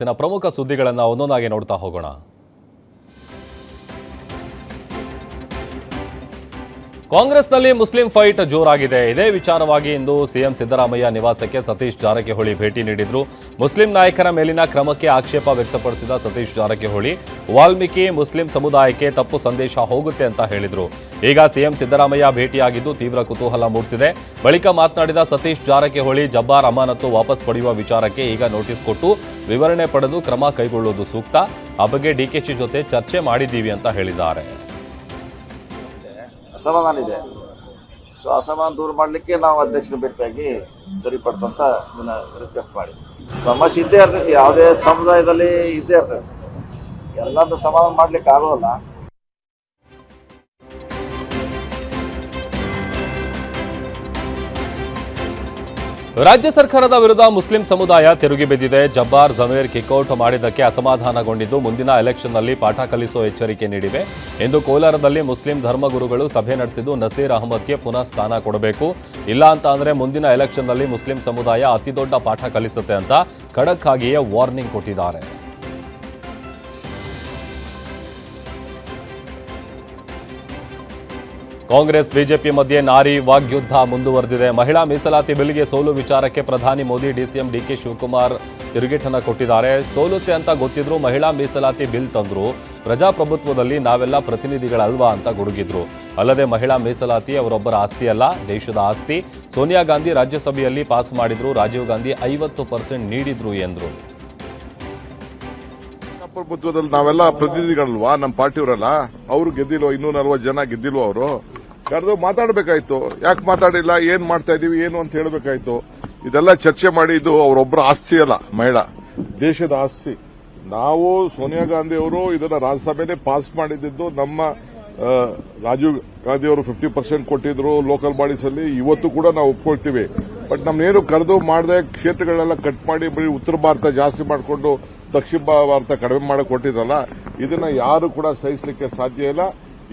ದಿನ ಪ್ರಮುಖ ಸುದ್ದಿಗಳನ್ನು ಒಂದೊಂದಾಗಿ ನೋಡ್ತಾ ಹೋಗೋಣ. ಕಾಂಗ್ರೆಸ್ನಲ್ಲಿ ಮುಸ್ಲಿಂ ಫೈಟ್ ಜೋರಾಗಿದೆ. ಇದೇ ವಿಚಾರವಾಗಿ ಇಂದು ಸಿಎಂ ಸಿದ್ದರಾಮಯ್ಯ ನಿವಾಸಕ್ಕೆ ಸತೀಶ್ ಜಾರಕಿಹೊಳಿ ಭೇಟಿ ನೀಡಿದ್ರು. ಮುಸ್ಲಿಂ ನಾಯಕರ ಮೇಲಿನ ಕ್ರಮಕ್ಕೆ ಆಕ್ಷೇಪ ವ್ಯಕ್ತಪಡಿಸಿದ ಸತೀಶ್ ಜಾರಕಿಹೊಳಿ ವಾಲ್ಮೀಕಿ ಮುಸ್ಲಿಂ ಸಮುದಾಯಕ್ಕೆ ತಪ್ಪು ಸಂದೇಶ ಹೋಗುತ್ತೆ ಅಂತ ಹೇಳಿದ್ರು. ಈಗ ಸಿಎಂ ಸಿದ್ದರಾಮಯ್ಯ ಭೇಟಿಯಾಗಿದ್ದು ತೀವ್ರ ಕುತೂಹಲ ಮೂಡಿಸಿದೆ. ಬಳಿಕ ಮಾತನಾಡಿದ ಸತೀಶ್ ಜಾರಕಿಹೊಳಿ ಜಬ್ಬಾರ್ ಅಮಾನತು ವಾಪಸ್ ಪಡೆಯುವ ವಿಚಾರಕ್ಕೆ ಈಗ ನೋಟಿಸ್ ಕೊಟ್ಟು ವಿವರಣೆ ಪಡೆದು ಕ್ರಮ ಕೈಗೊಳ್ಳುವುದು ಸೂಕ್ತ. ಆ ಬಗ್ಗೆ ಡಿಕೆಶಿ ಜೊತೆ ಚರ್ಚೆ ಮಾಡಿದ್ದೀವಿ ಅಂತ ಹೇಳಿದ್ದಾರೆ. ಅಸಮಾಧಾನ ಇದೆ. ಸೊ ಅಸಮಾಧಾನ ದೂರ ಮಾಡಲಿಕ್ಕೆ ನಾವು ಅಧ್ಯಕ್ಷರ ಭೇಟಿಯಾಗಿ ಸರಿಪಡ್ತಂತ ಇದನ್ನ ರಿಕ್ವೆಸ್ಟ್ ಮಾಡಿ. ಸಮಸ್ಯೆ ಇದ್ದೇ ಇರ್ತೈತಿ, ಯಾವುದೇ ಸಮುದಾಯದಲ್ಲಿ ಇದ್ದೇ ಇರ್ತೈತಿ. ಎಲ್ಲಾದ್ರೂ ಸಮಾಧಾನ ಮಾಡ್ಲಿಕ್ಕೆ ಆಗೋಲ್ಲ. ರಾಜ್ಯ ಸರ್ಕಾರದ ವಿರುದ್ಧ ಮುಸ್ಲಿಂ ಸಮುದಾಯ ತಿರುಗಿ ಬಿದ್ದಿದೆ. ಜಬ್ಬಾರ್ ಜಮೀರ್ ಕಿಕ್ಔಟ್ ಮಾಡಿದ್ದಕ್ಕೆ ಅಸಮಾಧಾನಗೊಂಡಿದ್ದು ಮುಂದಿನ ಎಲೆಕ್ಷನ್ನಲ್ಲಿ ಪಾಠ ಕಲಿಸೋ ಎಚ್ಚರಿಕೆ ನೀಡಿವೆ. ಇಂದು ಕೋಲಾರದಲ್ಲಿ ಮುಸ್ಲಿಂ ಧರ್ಮಗುರುಗಳು ಸಭೆ ನಡೆಸಿದ್ದು ನಸೀರ್ ಅಹಮದ್ಗೆ ಪುನಃ ಸ್ಥಾನ ಕೊಡಬೇಕು, ಇಲ್ಲ ಅಂತ ಅಂದ್ರೆ ಮುಂದಿನ ಎಲೆಕ್ಷನ್ನಲ್ಲಿ ಮುಸ್ಲಿಂ ಸಮುದಾಯ ಅತಿದೊಡ್ಡ ಪಾಠ ಕಲಿಸುತ್ತೆ ಅಂತ ಖಡಕ್ ಆಗಿಯೇ ವಾರ್ನಿಂಗ್ ಕೊಟ್ಟಿದ್ದಾರೆ. ಕಾಂಗ್ರೆಸ್ ಬಿಜೆಪಿ ಮಧ್ಯೆ ನಾರಿ ವಾಗ್ಯುದ್ಧ ಮುಂದುವರೆದಿದೆ. ಮಹಿಳಾ ಮೀಸಲಾತಿ ಬಿಲ್ಗೆ ಸೋಲು ವಿಚಾರಕ್ಕೆ ಪ್ರಧಾನಿ ಮೋದಿ ಡಿಸಿಎಂ ಡಿಕೆ ಶಿವಕುಮಾರ್ ತಿರುಗೇಟನ್ನ ಕೊಟ್ಟಿದ್ದಾರೆ. ಸೋಲುತ್ತೆ ಅಂತ ಗೊತ್ತಿದ್ರು ಮಹಿಳಾ ಮೀಸಲಾತಿ ಬಿಲ್ ತಂದ್ರು, ಪ್ರಜಾಪ್ರಭುತ್ವದಲ್ಲಿ ನಾವೆಲ್ಲ ಪ್ರತಿನಿಧಿಗಳಲ್ವಾ ಅಂತ ಗುಡುಗಿದ್ರು. ಅಲ್ಲದೆ ಮಹಿಳಾ ಮೀಸಲಾತಿ ಅವರೊಬ್ಬರ ಆಸ್ತಿ ಅಲ್ಲ, ದೇಶದ ಆಸ್ತಿ. ಸೋನಿಯಾ ಗಾಂಧಿ ರಾಜ್ಯಸಭೆಯಲ್ಲಿ ಪಾಸ್ ಮಾಡಿದ್ರು, ರಾಜೀವ್ ಗಾಂಧಿ 50% ನೀಡಿದ್ರು ಎಂದ್ರು. ಪ್ರಭುತ್ವದಲ್ಲಿ ನಾವೆಲ್ಲ ಪ್ರತಿನಿಧಿಗಳಲ್ವಾ, ನಮ್ಮ ಪಾರ್ಟಿಯವರಲ್ಲ. ಅವರು ಗೆದ್ದಿಲ್ವ, 240 ಜನ ಗೆದ್ದಿಲ್ವ? ಅವರು ಕರೆದು ಮಾತಾಡಬೇಕಾಯ್ತು. ಯಾಕೆ ಮಾತಾಡಿಲ್ಲ, ಏನ್ ಮಾಡ್ತಾ ಇದೀವಿ ಏನು ಅಂತ ಹೇಳಬೇಕಾಯ್ತು. ಇದೆಲ್ಲ ಚರ್ಚೆ ಮಾಡಿ, ಇದು ಅವರೊಬ್ಬರ ಆಸ್ತಿ ಅಲ್ಲ, ಮಹಿಳಾ ದೇಶದ ಆಸ್ತಿ. ನಾವು ಸೋನಿಯಾ ಗಾಂಧಿ ಅವರು ಇದನ್ನ ರಾಜ್ಯಸಭೆನೇ ಪಾಸ್ ಮಾಡಿದ್ದು. ನಮ್ಮ ರಾಜೀವ್ ಗಾಂಧಿ ಅವರು 50% ಕೊಟ್ಟಿದ್ರು ಲೋಕಲ್ ಬಾಡೀಸ್ ಅಲ್ಲಿ. ಇವತ್ತು ಕೂಡ ನಾವು ಒಪ್ಕೊಳ್ತೀವಿ. ಬಟ್ ನಮ್ನೇನು ಕರೆದು ಮಾಡದೆ ಕ್ಷೇತ್ರಗಳೆಲ್ಲ ಕಟ್ ಮಾಡಿ ಬರೀ ಉತ್ತರ ಭಾರತ ಜಾಸ್ತಿ ಮಾಡಿಕೊಂಡು ದಕ್ಷಿಣ ಭಾರತ ಕಡಿಮೆ ಮಾಡಕ್ ಕೊಟ್ಟಿದ್ರಲ್ಲ, ಇದನ್ನ ಯಾರು ಕೂಡ ಸಹಿಸಲಿಕ್ಕೆ ಸಾಧ್ಯ ಇಲ್ಲ.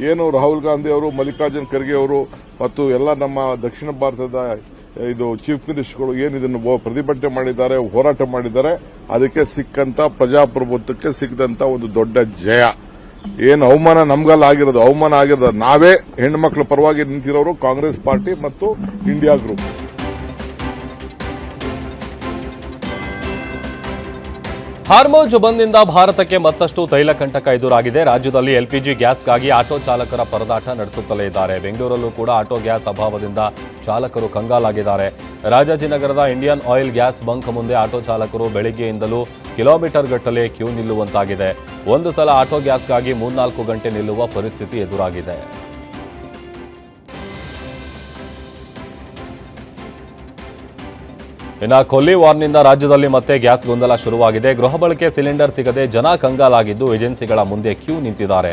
ಏನು ರಾಹುಲ್ ಗಾಂಧಿ ಅವರು, ಮಲ್ಲಿಕಾರ್ಜುನ್ ಖರ್ಗೆ ಅವರು ಮತ್ತು ಎಲ್ಲ ನಮ್ಮ ದಕ್ಷಿಣ ಭಾರತದ ಇದು ಚೀಫ್ ಮಿನಿಸ್ಟರ್ಗಳು ಏನು ಇದನ್ನು ಪ್ರತಿಭಟನೆ ಮಾಡಿದ್ದಾರೆ, ಹೋರಾಟ ಮಾಡಿದ್ದಾರೆ, ಅದಕ್ಕೆ ಸಿಕ್ಕಂತ ಪ್ರಜಾಪ್ರಭುತ್ವಕ್ಕೆ ಸಿಕ್ಕದಂತ ಒಂದು ದೊಡ್ಡ ಜಯ. ಏನು ಅವಮಾನ ನಮ್ಗಲ್ಲ ಆಗಿರೋದು, ಅವಮಾನ ಆಗಿರೋದು ನಾವೇ ಹೆಣ್ಣುಮಕ್ಕಳ ಪರವಾಗಿ ನಿಂತಿರೋರು ಕಾಂಗ್ರೆಸ್ ಪಾರ್ಟಿ ಮತ್ತು ಇಂಡಿಯಾ ಗ್ರೂಪ್. ಹಾರ್ಮೋಜ್ ಬಂದ್ನಿಂದ ಭಾರತಕ್ಕೆ ಮತ್ತಷ್ಟು ತೈಲ ಕಂಟಕ ಎದುರಾಗಿದೆ. ರಾಜ್ಯದಲ್ಲಿ ಎಲ್ಪಿಜಿ ಗ್ಯಾಸ್ಗಾಗಿ ಆಟೋ ಚಾಲಕರ ಪರದಾಟ ನಡೆಸುತ್ತಲೇ ಇದ್ದಾರೆ. ಬೆಂಗಳೂರಲ್ಲೂ ಕೂಡ ಆಟೋ ಗ್ಯಾಸ್ ಅಭಾವದಿಂದ ಚಾಲಕರು ಕಂಗಾಲಾಗಿದ್ದಾರೆ. ರಾಜಾಜಿನಗರದ ಇಂಡಿಯನ್ ಆಯಿಲ್ ಗ್ಯಾಸ್ ಬಂಕ್ ಮುಂದೆ ಆಟೋ ಚಾಲಕರು ಬೆಳಗ್ಗೆಯಿಂದಲೂ ಕಿಲೋಮೀಟರ್ ಗಟ್ಟಲೆ ಕ್ಯೂ ನಿಲ್ಲುವಂತಾಗಿದೆ. ಒಂದು ಸಲ ಆಟೋ ಗ್ಯಾಸ್ಗಾಗಿ 3-4 ಗಂಟೆ ನಿಲ್ಲುವ ಪರಿಸ್ಥಿತಿ ಎದುರಾಗಿದೆ. ಇನ್ನು ಕೊಲ್ಲಿ ವಾರ್ನಿಂದ ರಾಜ್ಯದಲ್ಲಿ ಮತ್ತೆ ಗ್ಯಾಸ್ ಗೊಂದಲ ಶುರುವಾಗಿದೆ. ಗೃಹ ಬಳಕೆ ಸಿಲಿಂಡರ್ ಸಿಗದೆ ಜನ ಕಂಗಾಲಾಗಿದ್ದು ಏಜೆನ್ಸಿಗಳ ಮುಂದೆ ಕ್ಯೂ ನಿಂತಿದ್ದಾರೆ.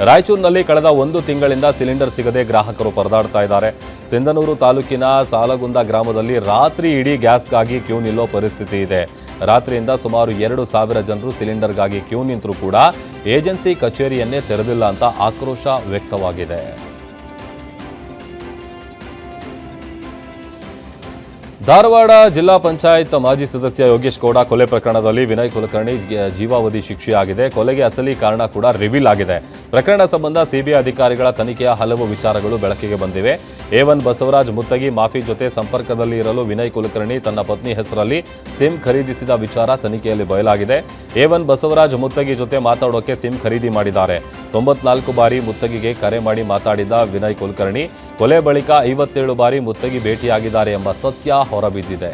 ರಾಯಚೂರಿನಲ್ಲಿ ಕಳೆದ 1 ತಿಂಗಳಿಂದ ಸಿಲಿಂಡರ್ ಸಿಗದೆ ಗ್ರಾಹಕರು ಪರದಾಡ್ತಾ ಇದ್ದಾರೆ. ಸಿಂಧನೂರು ತಾಲೂಕಿನ ಸಾಲಗುಂದ ಗ್ರಾಮದಲ್ಲಿ ರಾತ್ರಿ ಇಡೀ ಗ್ಯಾಸ್ಗಾಗಿ ಕ್ಯೂ ನಿಲ್ಲೋ ಪರಿಸ್ಥಿತಿ ಇದೆ. ರಾತ್ರಿಯಿಂದ ಸುಮಾರು 2,000 ಜನರು ಸಿಲಿಂಡರ್ಗಾಗಿ ಕ್ಯೂ ನಿಂತರೂ ಕೂಡ ಏಜೆನ್ಸಿ ಕಚೇರಿಯನ್ನೇ ತೆರೆದಿಲ್ಲ ಅಂತ ಆಕ್ರೋಶ ವ್ಯಕ್ತವಾಗಿದೆ. ಧಾರವಾಡ ಜಿಲ್ಲಾ ಪಂಚಾಯತ್ ಮಾಜಿ ಸದಸ್ಯ ಯೋಗೇಶ್ ಗೌಡ ಕೊಲೆ ಪ್ರಕರಣದಲ್ಲಿ ವಿನಯ್ ಕುಲಕರ್ಣಿ ಜೀವಾವಧಿ ಶಿಕ್ಷೆಯಾಗಿದೆ. ಕೊಲೆಗೆ ಅಸಲಿ ಕಾರಣ ಕೂಡ ರಿವೀಲ್ ಆಗಿದೆ. ಪ್ರಕರಣ ಸಂಬಂಧ ಸಿಬಿಐ ಅಧಿಕಾರಿಗಳ ತನಿಖೆಯ ಹಲವು ವಿಚಾರಗಳು ಬೆಳಕಿಗೆ ಬಂದಿವೆ. A1 ಬಸವರಾಜ್ ಮುತ್ತಗಿ ಮಾಫಿ ಜೊತೆ ಸಂಪರ್ಕದಲ್ಲಿ ಇರಲು ವಿನಯ್ ಕುಲಕರ್ಣಿ ತನ್ನ ಪತ್ನಿ ಹೆಸರಲ್ಲಿ ಸಿಮ್ ಖರೀದಿಸಿದ ವಿಚಾರ ತನಿಖೆಯಲ್ಲಿ ಬಯಲಾಗಿದೆ. A1 ಬಸವರಾಜ್ ಮುತ್ತಗಿ ಜೊತೆ ಮಾತಾಡೋಕೆ ಸಿಮ್ ಖರೀದಿ ಮಾಡಿದ್ದಾರೆ. 94 ಬಾರಿ ಮುತ್ತಗಿಗೆ ಕರೆ ಮಾಡಿ ಮಾತಾಡಿದ ವಿನಯ್ ಕುಲಕರ್ಣಿ ಕೊಲೆ ಬಳಿಕ 57 ಬಾರಿ ಮುತ್ತಗಿ ಭೇಟಿಯಾಗಿದ್ದಾರೆ ಎಂಬ ಸತ್ಯ ಹೊರಬಿದ್ದಿದೆ.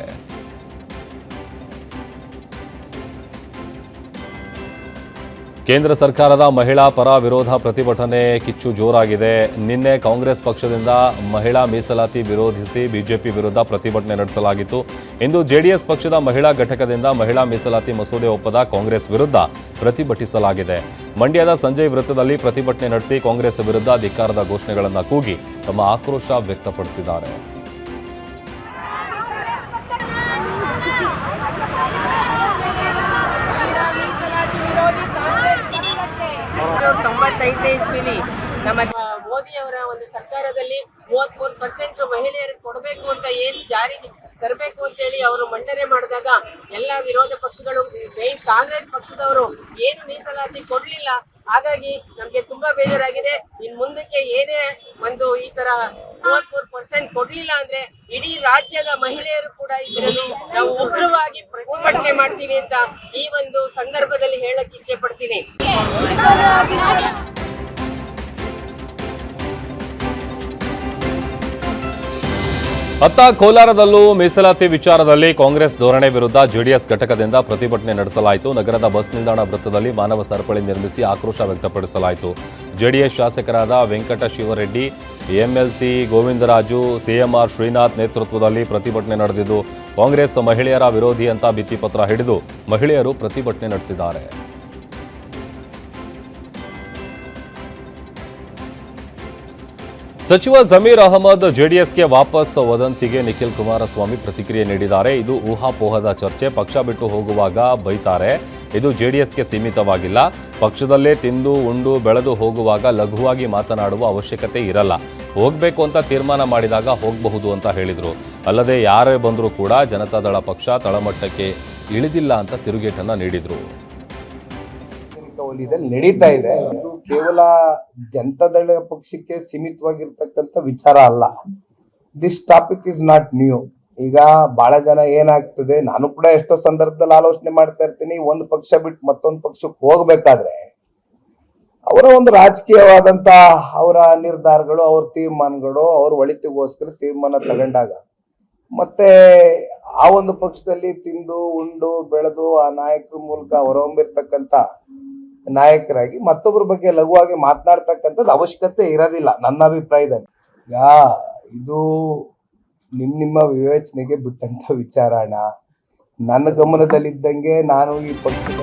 ಕೇಂದ್ರ ಸರ್ಕಾರದ ಮಹಿಳಾ ಪರ ವಿರೋಧ ಪ್ರತಿಭಟನೆ ಕಿಚ್ಚು ಜೋರಾಗಿದೆ. ನಿನ್ನೆ ಕಾಂಗ್ರೆಸ್ ಪಕ್ಷದಿಂದ ಮಹಿಳಾ ಮೀಸಲಾತಿ ವಿರೋಧಿಸಿ ಬಿಜೆಪಿ ವಿರುದ್ಧ ಪ್ರತಿಭಟನೆ ನಡೆಸಲಾಗಿತ್ತು. ಇಂದು ಜೆಡಿಎಸ್ ಪಕ್ಷದ ಮಹಿಳಾ ಘಟಕದಿಂದ ಮಹಿಳಾ ಮೀಸಲಾತಿ ಮಸೂದೆ ಒಪ್ಪದ ಕಾಂಗ್ರೆಸ್ ವಿರುದ್ಧ ಪ್ರತಿಭಟಿಸಲಾಗಿದೆ. ಮಂಡ್ಯದ ಸಂಜಯ್ ವೃತ್ತದಲ್ಲಿ ಪ್ರತಿಭಟನೆ ನಡೆಸಿ ಕಾಂಗ್ರೆಸ್ ವಿರುದ್ಧ ಧಿಕ್ಕಾರದ ಘೋಷಣೆಗಳನ್ನು ಕೂಗಿ ತಮ್ಮ ಆಕ್ರೋಶ ವ್ಯಕ್ತಪಡಿಸಿದ್ದಾರೆ. ಇಸ್ವಿಲಿ ನಮ್ಮ ಮೋದಿ ಅವರ ಒಂದು ಸರ್ಕಾರದಲ್ಲಿ 33% ಮಹಿಳೆಯರಿಗೆ ಕೊಡಬೇಕು ಅಂತ ಏನು ಜಾರಿ ತರಬೇಕು ಅಂತೇಳಿ ಅವರು ಮಂಡನೆ ಮಾಡಿದಾಗ ಎಲ್ಲ ವಿರೋಧ ಪಕ್ಷಗಳು ಮೇನ್ ಕಾಂಗ್ರೆಸ್ ಪಕ್ಷದವರು ಏನು ಮೀಸಲಾತಿ ಕೊಡ್ಲಿಲ್ಲ. ಹಾಗಾಗಿ ನಮ್ಗೆ ತುಂಬಾ ಬೇಜಾರಾಗಿದೆ. ಇನ್ ಮುಂದಕ್ಕೆ ಏನೇ ಒಂದು ಈ ತರ 33% ಕೊಡ್ಲಿಲ್ಲ ಅಂದ್ರೆ ಇಡೀ ರಾಜ್ಯದ ಮಹಿಳೆಯರು ಕೂಡ ಇದರಲ್ಲಿ ನಾವು ಉಗ್ರವಾಗಿ ಪ್ರತಿಭಟನೆ ಮಾಡ್ತೀವಿ ಅಂತ ಈ ಒಂದು ಸಂದರ್ಭದಲ್ಲಿ ಹೇಳಕ್ ಇಚ್ಛೆ ಪಡ್ತೀನಿ. ಅತ್ತ ಕೋಲಾರದಲ್ಲೂ ಮೀಸಲಾತಿ ವಿಚಾರದಲ್ಲಿ ಕಾಂಗ್ರೆಸ್ ಧೋರಣೆ ವಿರುದ್ಧ ಜೆಡಿಎಸ್ ಘಟಕದಿಂದ ಪ್ರತಿಭಟನೆ ನಡೆಸಲಾಯಿತು. ನಗರದ ಬಸ್ ನಿಲ್ದಾಣ ವೃತ್ತದಲ್ಲಿ ಮಾನವ ಸರಪಳಿ ನಿರ್ಮಿಸಿ ಆಕ್ರೋಶ ವ್ಯಕ್ತಪಡಿಸಲಾಯಿತು. ಜೆಡಿಎಸ್ ಶಾಸಕರಾದ ವೆಂಕಟ ಶಿವರೆಡ್ಡಿ, ಎಂಎಲ್ಸಿ ಗೋವಿಂದರಾಜು, ಸಿಎಂಆರ್ ಶ್ರೀನಾಥ್ ನೇತೃತ್ವದಲ್ಲಿ ಪ್ರತಿಭಟನೆ ನಡೆದಿದ್ದು, ಕಾಂಗ್ರೆಸ್ ಮಹಿಳೆಯರ ವಿರೋಧಿ ಅಂತ ಭಿತ್ತಿಪತ್ರ ಹಿಡಿದು ಮಹಿಳೆಯರು ಪ್ರತಿಭಟನೆ ನಡೆಸಿದ್ದಾರೆ. ಸಚಿವ ಜಮೀರ್ ಅಹಮದ್ ಜೆಡಿಎಸ್ಗೆ ವಾಪಸ್ ವದಂತಿಗೆ ನಿಖಿಲ್ ಕುಮಾರಸ್ವಾಮಿ ಪ್ರತಿಕ್ರಿಯೆ ನೀಡಿದ್ದಾರೆ. ಇದು ಊಹಾಪೋಹದ ಚರ್ಚೆ. ಪಕ್ಷ ಬಿಟ್ಟು ಹೋಗುವಾಗ ಬೈತಾರೆ. ಇದು ಜೆಡಿಎಸ್ಗೆ ಸೀಮಿತವಾಗಿಲ್ಲ. ಪಕ್ಷದಲ್ಲೇ ತಿಂದು ಉಂಡು ಬೆಳೆದು ಹೋಗುವಾಗ ಲಘುವಾಗಿ ಮಾತನಾಡುವ ಅವಶ್ಯಕತೆ ಇರಲ್ಲ. ಹೋಗಬೇಕು ಅಂತ ತೀರ್ಮಾನ ಮಾಡಿದಾಗ ಹೋಗಬಹುದು ಅಂತ ಹೇಳಿದರು. ಅಲ್ಲದೆ ಯಾರೇ ಬಂದರೂ ಕೂಡ ಜನತಾದಳ ಪಕ್ಷ ತಳಮಟ್ಟಕ್ಕೆ ಇಳಿದಿಲ್ಲ ಅಂತ ತಿರುಗೇಟನ್ನ ನೀಡಿದರು. ನಡೀತಾ ಇದೆ. ಇದು ಕೇವಲ ಜನತಾದಳ ಪಕ್ಷಕ್ಕೆ ಸೀಮಿತವಾಗಿರ್ತಕ್ಕಂಥ ವಿಚಾರ ಅಲ್ಲ. This topic is not new. ಈಗ ಬಹಳ ಜನ ಏನಾಗ್ತದೆ, ನಾನು ಕೂಡ ಎಷ್ಟೋ ಸಂದರ್ಭದಲ್ಲಿ ಆಲೋಚನೆ ಮಾಡ್ತಾ ಇರ್ತೀನಿ, ಒಂದು ಪಕ್ಷ ಬಿಟ್ಟು ಮತ್ತೊಂದು ಪಕ್ಷಕ್ಕೆ ಹೋಗ್ಬೇಕಾದ್ರೆ ಅವರ ಒಂದು ರಾಜಕೀಯವಾದಂತ ಅವರ ನಿರ್ಧಾರಗಳು, ಅವ್ರ ತೀರ್ಮಾನಗಳು, ಅವ್ರ ಒಳಿತಿಗೋಸ್ಕರ ತೀರ್ಮಾನ ತಗೊಂಡಾಗ ಮತ್ತೆ ಆ ಒಂದು ಪಕ್ಷದಲ್ಲಿ ತಿಂದು ಉಂಡು ಬೆಳೆದು ಆ ನಾಯಕರ ಮೂಲಕ ಹೊರಹೊಮ್ಮಿರ್ತಕ್ಕಂಥ ನಾಯಕರಾಗಿ ಮತ್ತೊಬ್ಬರ ಬಗ್ಗೆ ಲಘುವಾಗಿ ಮಾತನಾಡ್ತಕ್ಕಂಥದ್ದು ಅವಶ್ಯಕತೆ ಇರೋದಿಲ್ಲ ನನ್ನ ಅಭಿಪ್ರಾಯದಲ್ಲಿ. ಈಗ ಇದು ನಿಮ್ಮ ವಿವೇಚನೆಗೆ ಬಿಟ್ಟಂತ ವಿಚಾರಣ. ನನ್ನ ಗಮನದಲ್ಲಿದ್ದಂಗೆ ನಾನು ಈ ಪಕ್ಷದ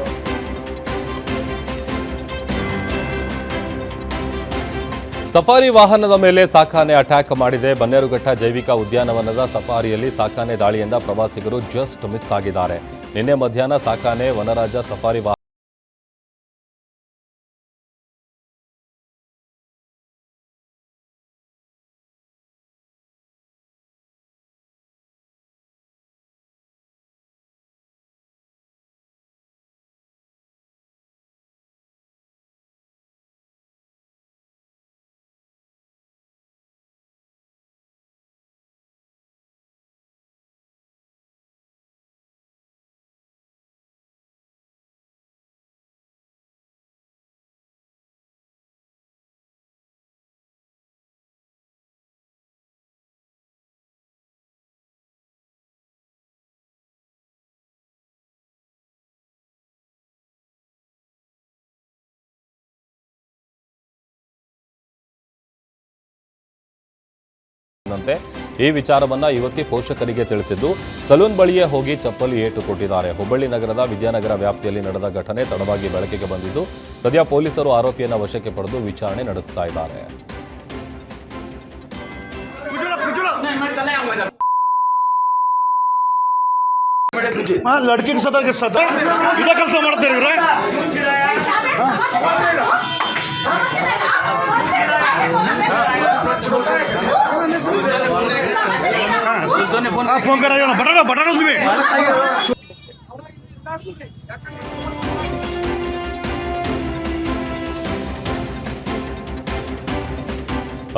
ಸಫಾರಿ ವಾಹನದ ಮೇಲೆ ಸಾಕಾನೆ ಅಟ್ಯಾಕ್ ಮಾಡಿದೆ. ಬನ್ನೇರುಘಟ್ಟ ಜೈವಿಕ ಉದ್ಯಾನವನದ ಸಫಾರಿಯಲ್ಲಿ ಸಾಕಾನೆ ದಾಳಿಯಿಂದ ಪ್ರವಾಸಿಗರು ಜಸ್ಟ್ ಮಿಸ್ ಆಗಿದ್ದಾರೆ. ನಿನ್ನೆ ಮಧ್ಯಾಹ್ನ ಸಾಕಾನೆ ವನರಾಜ ಸಫಾರಿ ಈ ವಿಚಾರವನ್ನ ಯುವತಿ ಪೋಷಕರಿಗೆ ತಿಳಿಸಿದ್ದು ಸಲೂನ್ ಬಳಿಯೇ ಹೋಗಿ ಚಪ್ಪಲಿ ಏಟು ಕೊಟ್ಟಿದ್ದಾರೆ. ಹುಬ್ಬಳ್ಳಿ ನಗರದ ವಿದ್ಯಾನಗರ ವ್ಯಾಪ್ತಿಯಲ್ಲಿ ನಡೆದ ಘಟನೆ ತಡವಾಗಿ ಬೆಳಕಿಗೆ ಬಂದಿದ್ದು ಸದ್ಯ ಪೊಲೀಸರು ಆರೋಪಿಯನ್ನು ವಶಕ್ಕೆ ಪಡೆದು ವಿಚಾರಣೆ ನಡೆಸ್ತಾ ಇದ್ದಾರೆ. ಲಡ್ಕಿ ಇದೇ ಕೆಲಸ ಮಾಡ್ತೀರಿ ಫೋನ್ ಕರ ಬಟಾಣ ಬಟಾಣ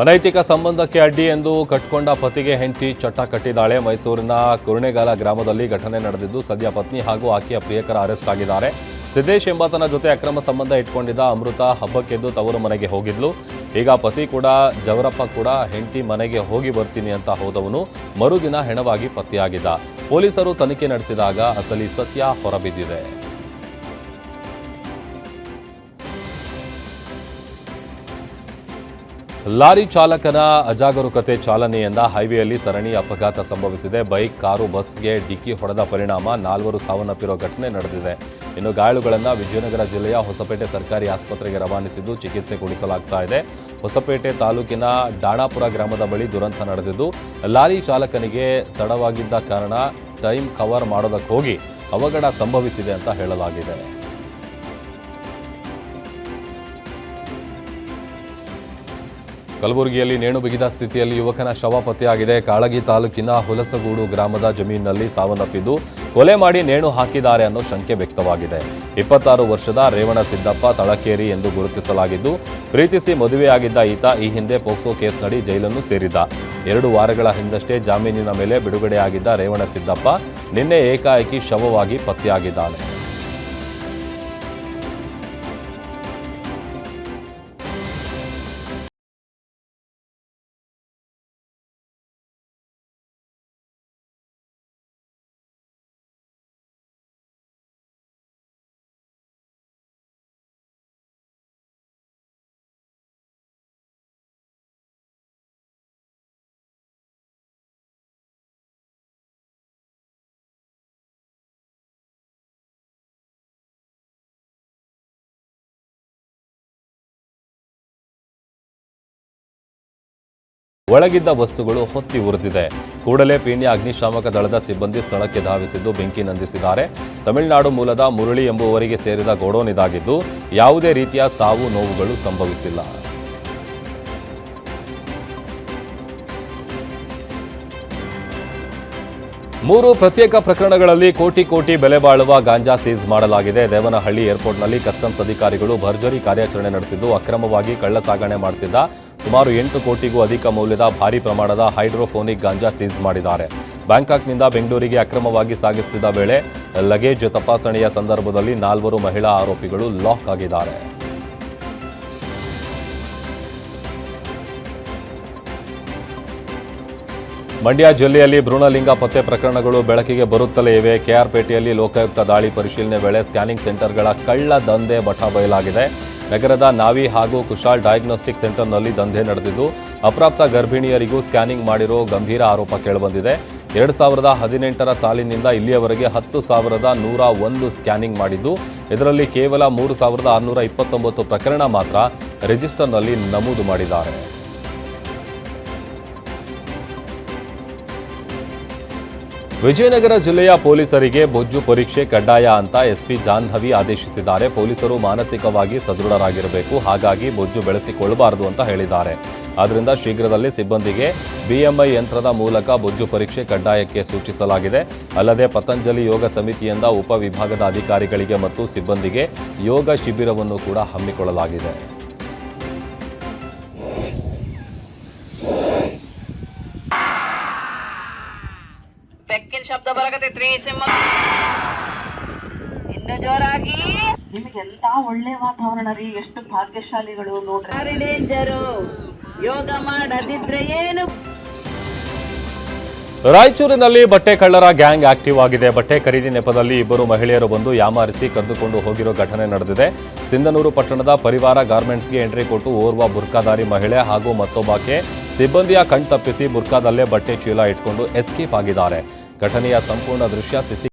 ಅನೈತಿಕ ಸಂಬಂಧಕ್ಕೆ ಅಡ್ಡಿ ಎಂದು ಕಟ್ಕೊಂಡ ಪತಿಗೆ ಹೆಂಡತಿ ಚಟ್ಟ ಕಟ್ಟಿದ್ದಾಳೆ. ಮೈಸೂರಿನ ಕುರುಣೆಗಾಲ ಗ್ರಾಮದಲ್ಲಿ ಘಟನೆ ನಡೆದಿದ್ದು ಸದ್ಯ ಪತ್ನಿ ಹಾಗೂ ಆಕೆಯ ಪ್ರಿಯಕರ ಅರೆಸ್ಟ್ ಆಗಿದ್ದಾರೆ. ಸಿದ್ದೇಶ್ ಎಂಬಾತನ ಜೊತೆ ಅಕ್ರಮ ಸಂಬಂಧ ಇಟ್ಕೊಂಡಿದ್ದ ಅಮೃತ ಹಬ್ಬಕ್ಕೆದ್ದು ತವರು ಮನೆಗೆ ಹೋಗಿದ್ಲು. ಈಗ ಪತಿ ಕೂಡ ಜವರಪ್ಪ ಕೂಡ ಹೆಂಡತಿ ಮನೆಗೆ ಹೋಗಿ ಬರ್ತೀನಿ ಅಂತ ಹೋದವನು ಮರುದಿನ ಹೆಣವಾಗಿ ಪತ್ತೆಯಾಗಿದ್ದ. ಪೊಲೀಸರು ತನಿಖೆ ನಡೆಸಿದಾಗ ಅಸಲಿ ಸತ್ಯ ಹೊರಬಿದ್ದಿದೆ. ಲಾರಿ ಚಾಲಕನ ಅಜಾಗರೂಕತೆ ಚಾಲನೆಯಿಂದ ಹೈವೇಯಲ್ಲಿ ಸರಣಿ ಅಪಘಾತ ಸಂಭವಿಸಿದೆ. ಬೈಕ್, ಕಾರು, ಬಸ್ಗೆ ಡಿಕ್ಕಿ ಹೊಡೆದ ಪರಿಣಾಮ 4 ಸಾವನ್ನಪ್ಪಿರೋ ಘಟನೆ ನಡೆದಿದೆ. ಇನ್ನು ಗಾಯಾಳುಗಳನ್ನು ವಿಜಯನಗರ ಜಿಲ್ಲೆಯ ಹೊಸಪೇಟೆ ಸರ್ಕಾರಿ ಆಸ್ಪತ್ರೆಗೆ ರವಾನಿಸಿದ್ದು ಚಿಕಿತ್ಸೆ ಕೊಡಿಸಲಾಗ್ತಾ ಇದೆ. ಹೊಸಪೇಟೆ ತಾಲೂಕಿನ ಡಾಣಾಪುರ ಗ್ರಾಮದ ಬಳಿ ದುರಂತ ನಡೆದಿದ್ದು ಲಾರಿ ಚಾಲಕನಿಗೆ ತಡವಾಗಿದ್ದ ಕಾರಣ ಟೈಮ್ ಕವರ್ ಮಾಡೋದಕ್ಕೆ ಹೋಗಿ ಅವಘಡ ಸಂಭವಿಸಿದೆ ಅಂತ ಹೇಳಲಾಗಿದೆ. ಕಲಬುರಗಿಯಲ್ಲಿ ನೇಣು ಬಿಗಿದ ಸ್ಥಿತಿಯಲ್ಲಿ ಯುವಕನ ಶವ ಪತ್ತೆಯಾಗಿದೆ. ಕಾಳಗಿ ತಾಲೂಕಿನ ಹುಲಸಗೂಡು ಗ್ರಾಮದ ಜಮೀನಿನಲ್ಲಿ ಸಾವನ್ನಪ್ಪಿದ್ದು ಕೊಲೆ ಮಾಡಿ ನೇಣು ಹಾಕಿದ್ದಾರೆ ಅನ್ನೋ ಶಂಕೆ ವ್ಯಕ್ತವಾಗಿದೆ. 26 ವರ್ಷದ ರೇವಣಸಿದ್ದಪ್ಪ ತಳಕೇರಿ ಎಂದು ಗುರುತಿಸಲಾಗಿದ್ದು, ಪ್ರೀತಿಸಿ ಮದುವೆಯಾಗಿದ್ದ ಈತ ಈ ಹಿಂದೆ ಪೋಕ್ಸೋ ಕೇಸ್ನಡಿ ಜೈಲನ್ನು ಸೇರಿದ್ದ. 2 ವಾರಗಳ ಹಿಂದಷ್ಟೇ ಜಾಮೀನಿನ ಮೇಲೆ ಬಿಡುಗಡೆಯಾಗಿದ್ದ ರೇವಣಸಿದ್ದಪ್ಪ ನಿನ್ನೆ ಏಕಾಏಕಿ ಶವವಾಗಿ ಪತ್ತೆಯಾಗಿದ್ದಾನೆ. ಒಳಗಿದ್ದ ವಸ್ತುಗಳು ಹೊತ್ತಿ ಉರಿದಿದೆ. ಕೂಡಲೇ ಪೀಣ್ಯ ಅಗ್ನಿಶಾಮಕ ದಳದ ಸಿಬ್ಬಂದಿ ಸ್ಥಳಕ್ಕೆ ಧಾವಿಸಿದ್ದು ಬೆಂಕಿ ನಂದಿಸಿದ್ದಾರೆ. ತಮಿಳುನಾಡು ಮೂಲದ ಮುರಳಿ ಎಂಬುವರಿಗೆ ಸೇರಿದ ಗೋಡೌನ್ ಇದಾಗಿದ್ದು ಯಾವುದೇ ರೀತಿಯ ಸಾವು ನೋವುಗಳು ಸಂಭವಿಸಿಲ್ಲ. ಮೂರು ಪ್ರತ್ಯೇಕ ಪ್ರಕರಣಗಳಲ್ಲಿ ಕೋಟಿ ಬೆಲೆ ಬಾಳುವ ಗಾಂಜಾ ಸೀಸ್ ಮಾಡಲಾಗಿದೆ. ದೇವನಹಳ್ಳಿ ಏರ್ಪೋರ್ಟ್ನಲ್ಲಿ ಕಸ್ಟಮ್ಸ್ ಅಧಿಕಾರಿಗಳು ಭರ್ಜರಿ ಕಾರ್ಯಾಚರಣೆ ನಡೆಸಿದ್ದು ಅಕ್ರಮವಾಗಿ ಕಳ್ಳ ಸಾಗಣೆ ಮಾಡುತ್ತಿದ್ದ ಸುಮಾರು 8 ಕೋಟಿಗೂ ಅಧಿಕ ಮೌಲ್ಯದ ಭಾರೀ ಪ್ರಮಾಣದ ಹೈಡ್ರೋಫೋನಿಕ್ ಗಾಂಜಾ ಸೀಸ್ ಮಾಡಿದ್ದಾರೆ. ಬ್ಯಾಂಕಾಕ್ನಿಂದ ಬೆಂಗಳೂರಿಗೆ ಅಕ್ರಮವಾಗಿ ಸಾಗಿಸುತ್ತಿದ್ದ ವೇಳೆ ಲಗೇಜ್ ತಪಾಸಣೆಯ ಸಂದರ್ಭದಲ್ಲಿ 4 ಮಹಿಳಾ ಆರೋಪಿಗಳು ಲಾಕ್ ಆಗಿದ್ದಾರೆ. ಮಂಡ್ಯ ಜಿಲ್ಲೆಯಲ್ಲಿ ಭ್ರೂಣಲಿಂಗ ಪತ್ತೆ ಪ್ರಕರಣಗಳು ಬೆಳಕಿಗೆ ಬರುತ್ತಲೇ ಇವೆ. ಕೆಆರ್ಪೇಟೆಯಲ್ಲಿ ಲೋಕಾಯುಕ್ತ ದಾಳಿ ಪರಿಶೀಲನೆ ವೇಳೆ ಸ್ಕ್ಯಾನಿಂಗ್ ಸೆಂಟರ್ಗಳ ಕಳ್ಳ ದಂಧೆ ಬಠ ಬಯಲಾಗಿದೆ. ನಗರದ ನಾವಿ ಹಾಗೂ ಕುಶಾಲ್ ಡಯಾಗ್ನೋಸ್ಟಿಕ್ ಸೆಂಟರ್ನಲ್ಲಿ ದಂಧೆ ನಡೆದಿದ್ದು ಅಪ್ರಾಪ್ತ ಗರ್ಭಿಣಿಯರಿಗೂ ಸ್ಕ್ಯಾನಿಂಗ್ ಮಾಡಿರೋ ಗಂಭೀರ ಆರೋಪ ಕೇಳಿಬಂದಿದೆ. 2018ರ ಸಾಲಿನಿಂದ ಇಲ್ಲಿಯವರೆಗೆ 10,101 ಸ್ಕ್ಯಾನಿಂಗ್ ಮಾಡಿದ್ದು ಇದರಲ್ಲಿ ಕೇವಲ 3,629 ಪ್ರಕರಣ ಮಾತ್ರ ರಿಜಿಸ್ಟರ್ನಲ್ಲಿ ನಮೂದು ಮಾಡಿದ್ದಾರೆ. ವಿಜಯನಗರ ಜಿಲ್ಲೆಯ ಪೊಲೀಸರಿಗೆ ಬೊಜ್ಜು ಪರೀಕ್ಷೆ ಕಡ್ಡಾಯ ಅಂತ ಎಸ್ಪಿ ಜಾಹ್ನವಿ ಆದೇಶಿಸಿದ್ದಾರೆ. ಪೊಲೀಸರು ಮಾನಸಿಕವಾಗಿ ಸದೃಢರಾಗಿರಬೇಕು, ಹಾಗಾಗಿ ಬೊಜ್ಜು ಬೆಳೆಸಿಕೊಳ್ಳಬಾರದು ಅಂತ ಹೇಳಿದ್ದಾರೆ. ಆದ್ದರಿಂದ ಶೀಘ್ರದಲ್ಲೇ ಸಿಬ್ಬಂದಿಗೆ ಬಿಎಂಐ ಯಂತ್ರದ ಮೂಲಕ ಬೊಜ್ಜು ಪರೀಕ್ಷೆ ಕಡ್ಡಾಯಕ್ಕೆ ಸೂಚಿಸಲಾಗಿದೆ. ಅಲ್ಲದೆ ಪತಂಜಲಿ ಯೋಗ ಸಮಿತಿಯಿಂದ ಉಪವಿಭಾಗದ ಅಧಿಕಾರಿಗಳಿಗೆ ಮತ್ತು ಸಿಬ್ಬಂದಿಗೆ ಯೋಗ ಶಿಬಿರವನ್ನು ಕೂಡ ಹಮ್ಮಿಕೊಳ್ಳಲಾಗಿದೆ. ಬೆಕ್ಕಿನ ಶಬ್ದ ಬರಕತೈತ್ರಿ ಸಿಂಹ ಇನ್ನು ಜೋರಾಗಿ. ನಿಮಗೆಂತ ಒಳ್ಳೆ ವಾತಾವರಣ ರೀ, ಎಷ್ಟು ಭಾಗ್ಯಶಾಲಿಗಳು ನೋಡ್ರಿ. ಡೇಂಜರು ಯೋಗ ಮಾಡದಿದ್ರೆ ಏನು. ರಾಯಚೂರಿನಲ್ಲಿ ಬಟ್ಟೆ ಕಳ್ಳರ ಗ್ಯಾಂಗ್ ಆಕ್ಟಿವ್ ಆಗಿದೆ. ಬಟ್ಟೆ ಖರೀದಿ ನೆಪದಲ್ಲಿ 2 ಮಹಿಳೆಯರು ಬಂದು ಯಾಮಾರಿಸಿ ಕದ್ದುಕೊಂಡು ಹೋಗಿರೋ ಘಟನೆ ನಡೆದಿದೆ. ಸಿಂಧನೂರು ಪಟ್ಟಣದ ಪರಿವಾರ ಗಾರ್ಮೆಂಟ್ಸ್ಗೆ ಎಂಟ್ರಿ ಕೊಟ್ಟು ಓರ್ವ ಬುರ್ಕಾದಾರಿ ಮಹಿಳೆ ಹಾಗೂ ಮತ್ತೊಬ್ಬಾಕೆ ಸಿಬ್ಬಂದಿಯ ಕಣ್ತಪ್ಪಿಸಿ ಬುರ್ಕಾದಲ್ಲೇ ಬಟ್ಟೆ ಚೀಲ ಇಟ್ಕೊಂಡು ಎಸ್ಕೇಪ್ ಆಗಿದ್ದಾರೆ. ಘಟನೆಯ ಸಂಪೂರ್ಣ ದೃಶ್ಯ ಸಿಸಿ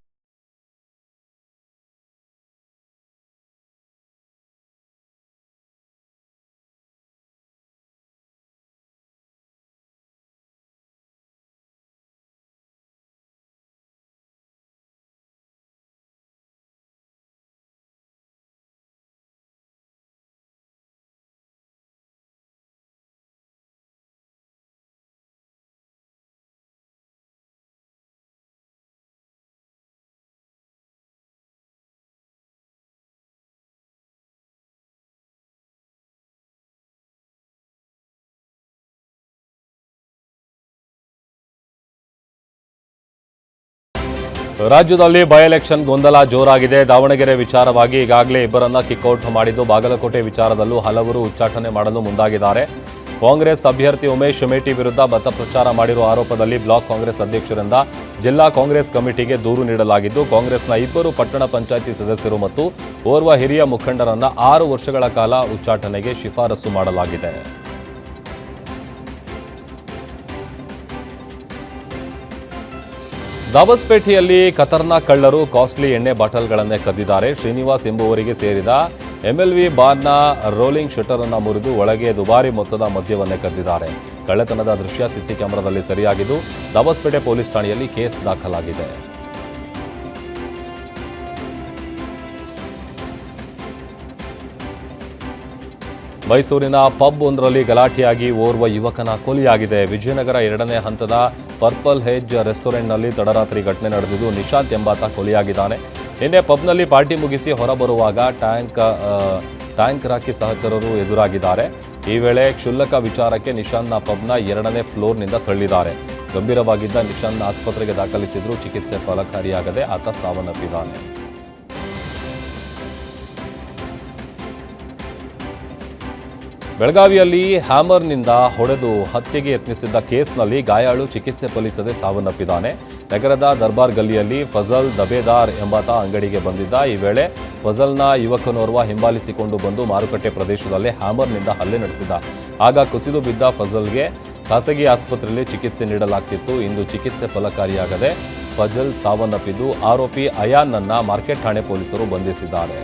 ರಾಜ್ಯದಲ್ಲಿ ಬೈ ಎಲೆಕ್ಷನ್ ಗೊಂದಲ ಜೋರಾಗಿದೆ. ದಾವಣಗೆರೆ ವಿಚಾರವಾಗಿ ಈಗಾಗಲೇ 2ರನ್ನ ಕಿಕ್ಔಟ್ ಮಾಡಿದ್ದು ಬಾಗಲಕೋಟೆ ವಿಚಾರದಲ್ಲೂ ಹಲವರು ಉಚ್ಚಾಟನೆ ಮಾಡಲು ಮುಂದಾಗಿದ್ದಾರೆ. ಕಾಂಗ್ರೆಸ್ ಅಭ್ಯರ್ಥಿ ಉಮೇಶ್ ಮೇಟಿ ವಿರುದ್ಧ ಮತ ಪ್ರಚಾರ ಮಾಡಿರುವ ಆರೋಪದಲ್ಲಿ ಬ್ಲಾಕ್ ಕಾಂಗ್ರೆಸ್ ಅಧ್ಯಕ್ಷರಿಂದ ಜಿಲ್ಲಾ ಕಾಂಗ್ರೆಸ್ ಕಮಿಟಿಗೆ ದೂರು ನೀಡಲಾಗಿದ್ದು ಕಾಂಗ್ರೆಸ್ನ 2 ಪಟ್ಟಣ ಪಂಚಾಯಿತಿ ಸದಸ್ಯರು ಮತ್ತು ಓರ್ವ ಹಿರಿಯ ಮುಖಂಡರನ್ನ 6 ವರ್ಷಗಳ ಕಾಲ ಉಚ್ಚಾಟನೆಗೆ ಶಿಫಾರಸು ಮಾಡಲಾಗಿದೆ. ದಾಬಸ್ಪೇಟೆಯಲ್ಲಿ ಖತರ್ನಾಕ್ ಕಳ್ಳರು ಕಾಸ್ಟ್ಲಿ ಎಣ್ಣೆ ಬಾಟಲ್ಗಳನ್ನೇ ಕದ್ದಿದ್ದಾರೆ. ಶ್ರೀನಿವಾಸ್ ಎಂಬುವರಿಗೆ ಸೇರಿದ ಎಂಎಲ್ವಿ ಬಾರ್ನ ರೋಲಿಂಗ್ ಶಟರ್ ಅನ್ನು ಮುರಿದು ಒಳಗೆ ದುಬಾರಿ ಮೊತ್ತದ ಮದ್ಯವನ್ನೇ ಕದ್ದಿದ್ದಾರೆ. ಕಳ್ಳತನದ ದೃಶ್ಯ ಸಿಸಿ ಕ್ಯಾಮೆರಾದಲ್ಲಿ ಸೆರೆಯಾಗಿದ್ದು ದಾಬಸ್ಪೇಟೆ ಪೊಲೀಸ್ ಠಾಣೆಯಲ್ಲಿ ಕೇಸ್ ದಾಖಲಾಗಿದೆ. ಮೈಸೂರಿನ ಪಬ್ ಒಂದರಲ್ಲಿ ಗಲಾಟೆಯಾಗಿ ಓರ್ವ ಯುವಕನ ಕೊಲೆಯಾಗಿದೆ. ವಿಜಯನಗರ 2ನೇ ಹಂತದ ಪರ್ಪಲ್ ಹೆಜ್ ರೆಸ್ಟೋರೆಂಟ್ನಲ್ಲಿ ತಡರಾತ್ರಿ ಘಟನೆ ನಡೆದಿದ್ದು ನಿಶಾಂತ್ ಎಂಬಾತ ಕೊಲೆಯಾಗಿದ್ದಾನೆ. ನಿನ್ನೆ ಪಬ್ನಲ್ಲಿ ಪಾರ್ಟಿ ಮುಗಿಸಿ ಹೊರಬರುವಾಗ ಟ್ಯಾಂಕ್ ರಾಕಿ ಸಹಚರರು ಎದುರಾಗಿದ್ದಾರೆ. ಈ ವೇಳೆ ಕ್ಷುಲ್ಲಕ ವಿಚಾರಕ್ಕೆ ನಿಶಾಂತ್ನ ಪಬ್ನ 2ನೇ ಫ್ಲೋರ್ನಿಂದ ತಳ್ಳಿದ್ದಾರೆ. ಗಂಭೀರವಾಗಿದ್ದ ನಿಶಾಂತ್ನ ಆಸ್ಪತ್ರೆಗೆ ದಾಖಲಿಸಿದ್ರು. ಚಿಕಿತ್ಸೆ ಫಲಕಾರಿಯಾಗದೆ ಆತ ಸಾವನ್ನಪ್ಪಿದ್ದಾನೆ. ಬೆಳಗಾವಿಯಲ್ಲಿ ಹ್ಯಾಮರ್ನಿಂದ ಹೊಡೆದು ಹತ್ಯೆಗೆ ಯತ್ನಿಸಿದ್ದ ಕೇಸ್ನಲ್ಲಿ ಗಾಯಾಳು ಚಿಕಿತ್ಸೆ ಫಲಿಸದೆ ಸಾವನ್ನಪ್ಪಿದ್ದಾನೆ. ನಗರದ ದರ್ಬಾರ್ ಗಲ್ಲಿಯಲ್ಲಿ ಫಜಲ್ ದಬೇದಾರ್ ಎಂಬಾತ ಅಂಗಡಿಗೆ ಬಂದಿದ್ದ. ಈ ವೇಳೆ ಫಜಲ್ನ ಯುವಕನೋರ್ವ ಹಿಂಬಾಲಿಸಿಕೊಂಡು ಬಂದು ಮಾರುಕಟ್ಟೆ ಪ್ರದೇಶದಲ್ಲಿ ಹ್ಯಾಮರ್ನಿಂದ ಹಲ್ಲೆ ನಡೆಸಿದ. ಆಗ ಕುಸಿದು ಬಿದ್ದ ಫಜಲ್ಗೆ ಖಾಸಗಿ ಆಸ್ಪತ್ರೆಯಲ್ಲಿ ಚಿಕಿತ್ಸೆ ನೀಡಲಾಗ್ತಿತ್ತು. ಇಂದು ಚಿಕಿತ್ಸೆ ಫಲಕಾರಿಯಾಗದೆ ಫಜಲ್ ಸಾವನ್ನಪ್ಪಿದ್ದು ಆರೋಪಿ ಅಯಾನ್ನನ್ನ ಮಾರ್ಕೆಟ್ ಠಾಣೆ ಪೊಲೀಸರು ಬಂಧಿಸಿದ್ದಾರೆ.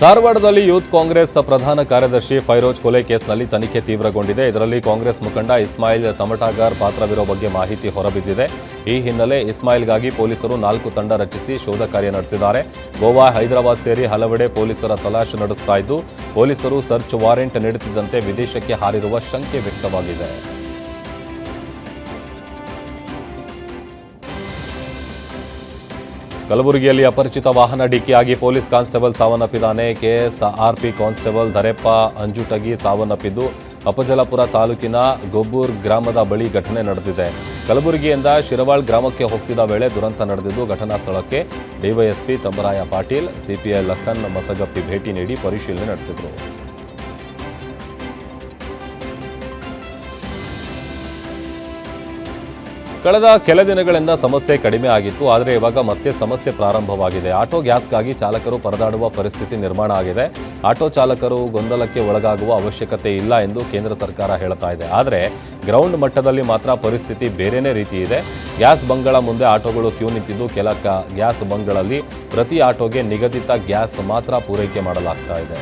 ಧಾರವಾಡದಲ್ಲಿ ಯೂತ್ ಕಾಂಗ್ರೆಸ್ ಪ್ರಧಾನ ಕಾರ್ಯದರ್ಶಿ ಫೈರೋಜ್ ಕೊಲೆ ಕೇಸ್ನಲ್ಲಿ ತನಿಖೆ ತೀವ್ರಗೊಂಡಿದೆ. ಇದರಲ್ಲಿ ಕಾಂಗ್ರೆಸ್ ಮುಖಂಡ ಇಸ್ಮಾಯಿಲ್ ತಮಟಾಗಾರ್ ಪಾತ್ರವಿರೋ ಬಗ್ಗೆ ಮಾಹಿತಿ ಹೊರಬಿದ್ದಿದೆ. ಈ ಹಿನ್ನೆಲೆ ಇಸ್ಮಾಯಿಲ್ಗಾಗಿ ಪೊಲೀಸರು 4 ತಂಡ ರಚಿಸಿ ಶೋಧ ಕಾರ್ಯ ನಡೆಸಿದ್ದಾರೆ. ಗೋವಾ, ಹೈದರಾಬಾದ್ ಸೇರಿ ಹಲವೆಡೆ ಪೊಲೀಸರ ತಲಾಶ್ ನಡೆಸ್ತಾ ಇದ್ದು, ಪೊಲೀಸರು ಸರ್ಚ್ ವಾರೆಂಟ್ ನೀಡುತ್ತಿದ್ದಂತೆ ವಿದೇಶಕ್ಕೆ ಹಾರಿರುವ ಶಂಕೆ ವ್ಯಕ್ತವಾಗಿದೆ. ಕಲಬುರಗಿಯಲ್ಲಿ ಅಪರಿಚಿತ ವಾಹನ ಡಿಕ್ಕಿಯಾಗಿ ಪೊಲೀಸ್ ಕಾನ್ಸ್ಟೇಬಲ್ ಸಾವನ್ನಪ್ಪಿದ್ದಾನೆ. ಕೆಎಸ್ಆರ್ಪಿ ಕಾನ್ಸ್ಟೇಬಲ್ ಧರೆಪ್ಪ ಅಂಜುಟಗಿ ಸಾವನ್ನಪ್ಪಿದ್ದು ಅಪಜಲಪುರ ತಾಲೂಕಿನ ಗೊಬ್ಬೂರ್ ಗ್ರಾಮದ ಬಳಿ ಘಟನೆ ನಡೆದಿದೆ. ಕಲಬುರಗಿಯಿಂದ ಶಿರವಾಳ್ ಗ್ರಾಮಕ್ಕೆ ಹೋಗ್ತಿದ್ದ ವೇಳೆ ದುರಂತ ನಡೆದಿದ್ದು, ಘಟನಾ ಸ್ಥಳಕ್ಕೆ ಡಿವೈಎಸ್ಪಿ ತಬರಾಯ ಪಾಟೀಲ್, ಸಿಪಿಐ ಲಖನ್ ಮಸಗಪ್ಪಿ ಭೇಟಿ ನೀಡಿ ಪರಿಶೀಲನೆ ನಡೆಸಿದರು. ಕಳೆದ ಕೆಲ ದಿನಗಳಿಂದ ಸಮಸ್ಯೆ ಕಡಿಮೆ ಆಗಿತ್ತು. ಆದರೆ ಇವಾಗ ಮತ್ತೆ ಸಮಸ್ಯೆ ಪ್ರಾರಂಭವಾಗಿದೆ. ಆಟೋ ಗ್ಯಾಸ್ಗಾಗಿ ಚಾಲಕರು ಪರದಾಡುವ ಪರಿಸ್ಥಿತಿ ನಿರ್ಮಾಣ ಆಗಿದೆ. ಆಟೋ ಚಾಲಕರು ಗೊಂದಲಕ್ಕೆ ಒಳಗಾಗುವ ಅವಶ್ಯಕತೆ ಇಲ್ಲ ಎಂದು ಕೇಂದ್ರ ಸರ್ಕಾರ ಹೇಳ್ತಾ ಇದೆ. ಆದರೆ ಗ್ರೌಂಡ್ ಮಟ್ಟದಲ್ಲಿ ಮಾತ್ರ ಪರಿಸ್ಥಿತಿ ಬೇರೆನೇ ರೀತಿ ಇದೆ. ಗ್ಯಾಸ್ ಬಂಕ್ಗಳ ಮುಂದೆ ಆಟೋಗಳು ಕ್ಯೂ ನಿಂತಿದ್ದು, ಕೆಲ ಗ್ಯಾಸ್ ಬಂಕ್ಗಳಲ್ಲಿ ಪ್ರತಿ ಆಟೋಗೆ ನಿಗದಿತ ಗ್ಯಾಸ್ ಮಾತ್ರ ಪೂರೈಕೆ ಮಾಡಲಾಗ್ತಾ ಇದೆ.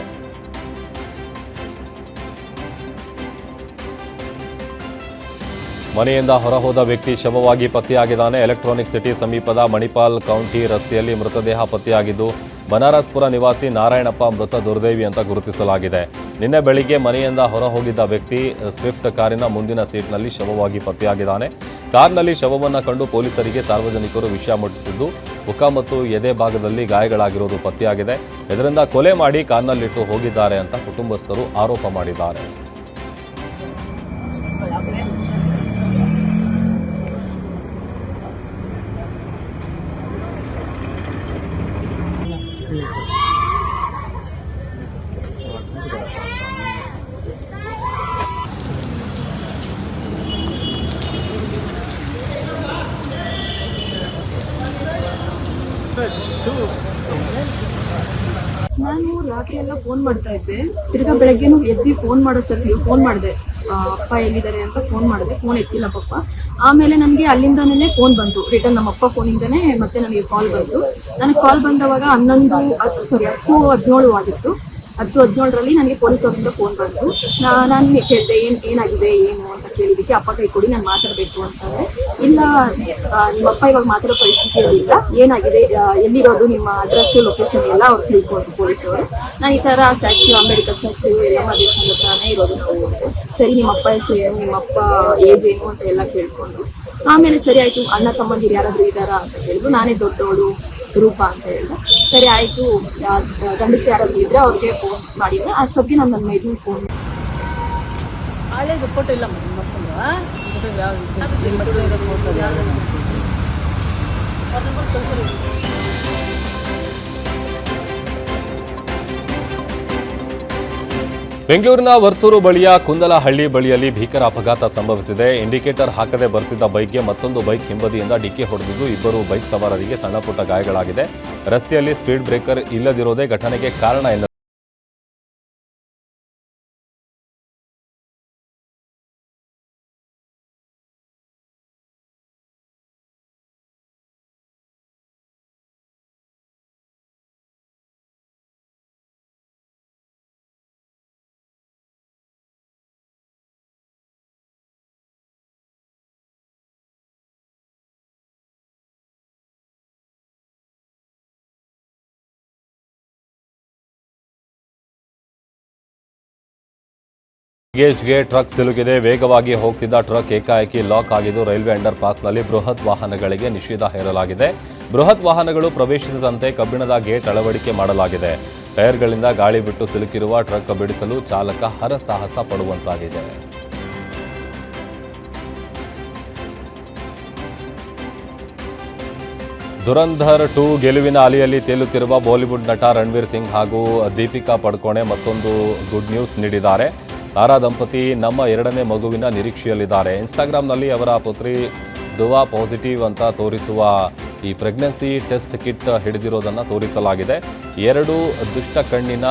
ಮನೆಯಿಂದ ಹೊರಹೋದ ವ್ಯಕ್ತಿ ಶವವಾಗಿ ಪತ್ತೆಯಾಗಿದ್ದಾನೆ. ಎಲೆಕ್ಟ್ರಾನಿಕ್ ಸಿಟಿ ಸಮೀಪದ ಮಣಿಪಾಲ್ ಕೌಂಟಿ ರಸ್ತೆಯಲ್ಲಿ ಮೃತದೇಹ ಪತ್ತೆಯಾಗಿದ್ದು, ಬನಾರಸ್ಪುರ ನಿವಾಸಿ ನಾರಾಯಣಪ್ಪ ಮೃತ ದುರ್ದೈವಿ ಅಂತ ಗುರುತಿಸಲಾಗಿದೆ. ನಿನ್ನೆ ಬೆಳಿಗ್ಗೆ ಮನೆಯಿಂದ ಹೊರಹೋಗಿದ್ದ ವ್ಯಕ್ತಿ ಸ್ವಿಫ್ಟ್ ಕಾರಿನ ಮುಂದಿನ ಸೀಟ್ನಲ್ಲಿ ಶವವಾಗಿ ಪತ್ತೆಯಾಗಿದ್ದಾನೆ. ಕಾರ್ನಲ್ಲಿ ಶವವನ್ನು ಕಂಡು ಪೊಲೀಸರಿಗೆ ಸಾರ್ವಜನಿಕರು ವಿಷಯ ಮುಟ್ಟಿಸಿದ್ದು, ಮುಖ ಮತ್ತು ಎದೆ ಭಾಗದಲ್ಲಿ ಗಾಯಗಳಾಗಿರುವುದು ಪತ್ತೆಯಾಗಿದೆ. ಇದರಿಂದ ಕೊಲೆ ಮಾಡಿ ಕಾರ್ನಲ್ಲಿಟ್ಟು ಹೋಗಿದ್ದಾರೆ ಅಂತ ಕುಟುಂಬಸ್ಥರು ಆರೋಪ ಮಾಡಿದ್ದಾರೆ. ನಾನು ರಾತ್ರಿ ಎಲ್ಲ ಫೋನ್ ಮಾಡ್ತಾ ಇದ್ದೆ. ತಿರ್ಗಾ ಬೆಳಗ್ಗೆನೂ ಎದ್ದು ಫೋನ್ ಮಾಡೋಷ್ಟೊತ್ತಿಗೆ ಫೋನ್ ಮಾಡಿದೆ, ಅಪ್ಪ ಎಲ್ಲಿದ್ದಾರೆ ಅಂತ ಫೋನ್ ಮಾಡಿದೆ. ಫೋನ್ ಎತ್ತಿಲ್ಲ ಪಪ್ಪ. ಆಮೇಲೆ ನನಗೆ ಅಲ್ಲಿಂದನೇ ಫೋನ್ ಬಂತು, ರಿಟರ್ನ್ ನಮ್ಮಪ್ಪ ಫೋನಿಂದನೇ ಮತ್ತೆ ನನಗೆ ಕಾಲ್ ಬಂತು. ನನಗೆ ಕಾಲ್ ಬಂದವಾಗ 10:17 ಆಗಿತ್ತು. 10:17ರಲ್ಲಿ ನನಗೆ ಪೊಲೀಸವರಿಂದ ಫೋನ್ ಬಂತು. ನಾನು ಕೇಳಿದೆ, ಏನಾಗಿದೆ ಏನು ಅಂತ ಕೇಳಿದ್ದಕ್ಕೆ, ಅಪ್ಪ ಕೈ ಕೊಡಿ, ನಾನು ಮಾತಾಡಬೇಕು ಅಂತಂದರೆ, ಇಲ್ಲ ನಿಮ್ಮಪ್ಪ ಇವಾಗ ಮಾತಾಡೋ ಪರಿಸ್ಥಿತಿಯಲ್ಲಿ ಇಲ್ಲ, ಏನಾಗಿದೆ, ಎಲ್ಲಿರೋದು, ನಿಮ್ಮ ಅಡ್ರೆಸ್ಸು ಲೊಕೇಶನ್ ಎಲ್ಲ ಅವ್ರು ತಿಳ್ಕೊಂಡು ಪೊಲೀಸವರು. ನಾನು ಈ ಥರ ಸ್ಟ್ಯಾಚ್ಯೂ, ಅಂಬೇಡ್ಕರ್ ಸ್ಟ್ಯಾಚ್ಯೂ ಎಲ್ಲಮ್ಮ ದೇವಸ್ಥಾನದ ಹತ್ರನೇ ಇರೋದು ನಾವು ಅಂತ. ಸರಿ, ನಿಮ್ಮಪ್ಪ ಹೆಸರು ಏನು, ನಿಮ್ಮಪ್ಪ ಏಜ್ ಏನು ಅಂತ ಎಲ್ಲ ಕೇಳಿಕೊಂಡು, ಆಮೇಲೆ ಸರಿ ಆಯಿತು, ಅಣ್ಣ ತಮ್ಮಂದಿರು ಯಾರಾದರೂ ಇದ್ದಾರಾ ಅಂತ ಹೇಳಿದ್ರು. ನಾನೇ ದೊಡ್ಡವಳು ರೂಪ ಅಂತ ಹೇಳಿದೆ. ಸರಿ ಆಯಿತು, ಗಂಡಸರು ಯಾರಾದರೂ ಇದ್ದರೆ ಅವ್ರಿಗೆ ಫೋನ್ ಮಾಡಿದರೆ ಅಷ್ಟೊತ್ತಿಗೆ ನಾನು ನನ್ನ ಮೈದೂರು ಫೋನ್ ರಿಪೋರ್ಟ್ ಇಲ್ಲ ಬೆಂಗಳೂರಿನ ವರ್ತೂರು ಬಳಿಯ ಕುಂದಲಹಳ್ಳಿ ಬಳಿಯಲ್ಲಿ ಭೀಕರ ಅಪಘಾತ ಸಂಭವಿಸಿದೆ. ಇಂಡಿಕೇಟರ್ ಹಾಕದೆ ಬರ್ತಿದ್ದ ಬೈಕ್ಗೆ ಮತ್ತೊಂದು ಬೈಕ್ ಹಿಂಬದಿಯಿಂದ ಡಿಕ್ಕಿ ಹೊಡೆದಿದ್ದು, ಇಬ್ಬರು ಬೈಕ್ ಸವಾರರಿಗೆ ಸಣ್ಣಪುಟ್ಟ ಗಾಯಗಳಾಗಿದೆ. ರಸ್ತೆಯಲ್ಲಿ ಸ್ಪೀಡ್ ಬ್ರೇಕರ್ ಇಲ್ಲದಿರೋದೇ ಘಟನೆಗೆ ಕಾರಣ ಎನ್ನಲಾಗಿದೆ. ಗೇಜ್ಗೆ ಟ್ರಕ್ ಸಿಲುಕಿದೆ. ವೇಗವಾಗಿ ಹೋಗ್ತಿದ್ದ ಟ್ರಕ್ ಏಕಾಏಕಿ ಲಾಕ್ ಆಗಿದ್ದು ರೈಲ್ವೆ ಅಂಡರ್ ಪಾಸ್ನಲ್ಲಿ ಬೃಹತ್ ವಾಹನಗಳಿಗೆ ನಿಷೇಧ ಹೇರಲಾಗಿದೆ. ಬೃಹತ್ ವಾಹನಗಳು ಪ್ರವೇಶಿಸದಂತೆ ಕಬ್ಬಿಣದ ಗೇಟ್ ಅಳವಡಿಕೆ ಮಾಡಲಾಗಿದೆ. ಟೈರ್ಗಳಿಂದ ಗಾಳಿ ಬಿಟ್ಟು ಸಿಲುಕಿರುವ ಟ್ರಕ್ ಬಿಡಿಸಲು ಚಾಲಕ ಹರಸಾಹಸ ಪಡುವಂತಾಗಿದೆ. ಧುರಂಧರ್ 2 ಗೆಲುವಿನ ಅಲೆಯಲ್ಲಿ ತೇಲುತ್ತಿರುವ ಬಾಲಿವುಡ್ ನಟ ರಣವೀರ್ ಸಿಂಗ್ ಹಾಗೂ ದೀಪಿಕಾ ಪಡುಕೋಣೆ ಮತ್ತೊಂದು ಗುಡ್ ನ್ಯೂಸ್ ನೀಡಿದ್ದಾರೆ. ತಾರಾ ದಂಪತಿ ನಮ್ಮ 2ನೇ ಮಗುವಿನ ನಿರೀಕ್ಷೆಯಲ್ಲಿದ್ದಾರೆ. ಇನ್ಸ್ಟಾಗ್ರಾಂನಲ್ಲಿ ಅವರ ಪುತ್ರಿ ದುವಾ ಪಾಸಿಟಿವ್ ಅಂತ ತೋರಿಸುವ ಈ ಪ್ರೆಗ್ನೆನ್ಸಿ ಟೆಸ್ಟ್ ಕಿಟ್ ಹಿಡಿದಿರೋದನ್ನು ತೋರಿಸಲಾಗಿದೆ. 2 ದುಷ್ಟ ಕಣ್ಣಿನ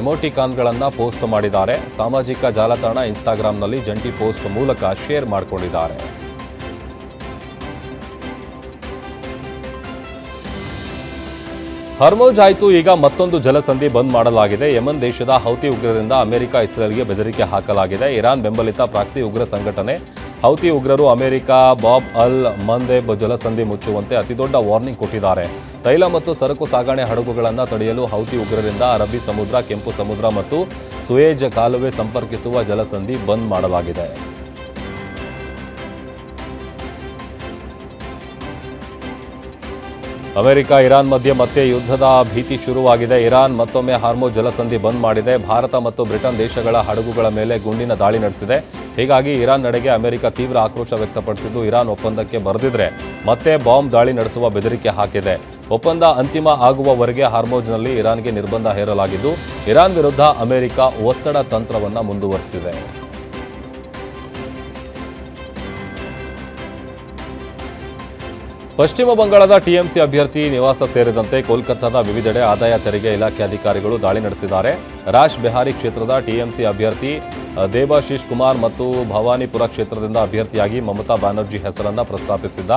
ಎಮೋಟಿಕಾನ್ಗಳನ್ನು ಪೋಸ್ಟ್ ಮಾಡಿದ್ದಾರೆ. ಸಾಮಾಜಿಕ ಜಾಲತಾಣ ಇನ್ಸ್ಟಾಗ್ರಾಂನಲ್ಲಿ ಜಂಟಿ ಪೋಸ್ಟ್ ಮೂಲಕ ಶೇರ್ ಮಾಡಿಕೊಂಡಿದ್ದಾರೆ. ಹರ್ಮೋಜ್ ಆಯಿತು, ಈಗ ಮತ್ತೊಂದು ಜಲಸಂಧಿ ಬಂದ್ ಮಾಡಲಾಗಿದೆ. ಯೆಮನ್ ದೇಶದ ಹೌತಿ ಉಗ್ರರಿಂದ ಅಮೆರಿಕ ಇಸ್ರೇಲ್ಗೆ ಬೆದರಿಕೆ ಹಾಕಲಾಗಿದೆ. ಇರಾನ್ ಬೆಂಬಲಿತ ಪ್ರಾಕ್ಸಿ ಉಗ್ರ ಸಂಘಟನೆ ಹೌತಿ ಉಗ್ರರು ಅಮೆರಿಕ ಬಾಬ್ ಅಲ್ ಮಂದೇಬ್ ಜಲಸಂಧಿ ಮುಚ್ಚುವಂತೆ ಅತಿದೊಡ್ಡ ವಾರ್ನಿಂಗ್ ಕೊಟ್ಟಿದ್ದಾರೆ. ತೈಲ ಮತ್ತು ಸರಕು ಸಾಗಣೆ ಹಡಗುಗಳನ್ನು ತಡೆಯಲು ಹೌತಿ ಉಗ್ರರಿಂದ ಅರಬ್ಬಿ ಸಮುದ್ರ, ಕೆಂಪು ಸಮುದ್ರ ಮತ್ತು ಸುಯೇಜ್ ಕಾಲುವೆ ಸಂಪರ್ಕಿಸುವ ಜಲಸಂಧಿ ಬಂದ್ ಮಾಡಲಾಗಿದೆ. ಅಮೆರಿಕ ಇರಾನ್ ಮಧ್ಯೆ ಮತ್ತೆ ಯುದ್ಧದ ಭೀತಿ ಶುರುವಾಗಿದೆ. ಇರಾನ್ ಮತ್ತೊಮ್ಮೆ ಹಾರ್ಮೋಜ್ ಜಲಸಂಧಿ ಬಂದ್ ಮಾಡಿದೆ. ಭಾರತ ಮತ್ತು ಬ್ರಿಟನ್ ದೇಶಗಳ ಹಡಗುಗಳ ಮೇಲೆ ಗುಂಡಿನ ದಾಳಿ ನಡೆಸಿದೆ. ಹೀಗಾಗಿ ಇರಾನ್ ನಡೆಗೆ ಅಮೆರಿಕ ತೀವ್ರ ಆಕ್ರೋಶ ವ್ಯಕ್ತಪಡಿಸಿದ್ದು, ಇರಾನ್ ಒಪ್ಪಂದಕ್ಕೆ ಬರೆದಿದ್ರೆ ಮತ್ತೆ ಬಾಂಬ್ ದಾಳಿ ನಡೆಸುವ ಬೆದರಿಕೆ ಹಾಕಿದೆ. ಒಪ್ಪಂದ ಅಂತಿಮ ಆಗುವವರೆಗೆ ಹಾರ್ಮೋಜ್ನಲ್ಲಿ ಇರಾನ್ಗೆ ನಿರ್ಬಂಧ ಹೇರಲಾಗಿದ್ದು, ಇರಾನ್ ವಿರುದ್ಧ ಅಮೆರಿಕ ಒತ್ತಡ ತಂತ್ರವನ್ನು ಮುಂದುವರೆಸಿದೆ. ಪಶ್ಚಿಮ ಬಂಗಾಳದ ಟಿಎಂಸಿ ಅಭ್ಯರ್ಥಿ ನಿವಾಸ ಸೇರಿದಂತೆ ಕೋಲ್ಕತ್ತಾದ ವಿವಿಧೆಡೆ ಆದಾಯ ತೆರಿಗೆ ಇಲಾಖೆ ಅಧಿಕಾರಿಗಳು ದಾಳಿ ನಡೆಸಿದ್ದಾರೆ. ರಾಶ್ ಬೆಹಾರಿ ಕ್ಷೇತ್ರದ ಟಿಎಂಸಿ ಅಭ್ಯರ್ಥಿ ದೇಬಾಶಿಶ್ ಕುಮಾರ್ ಮತ್ತು ಭವಾನಿಪುರ ಕ್ಷೇತ್ರದಿಂದ ಅಭ್ಯರ್ಥಿಯಾಗಿ ಮಮತಾ ಬ್ಯಾನರ್ಜಿ ಹೆಸರನ್ನು ಪ್ರಸ್ತಾಪಿಸಿದ್ದ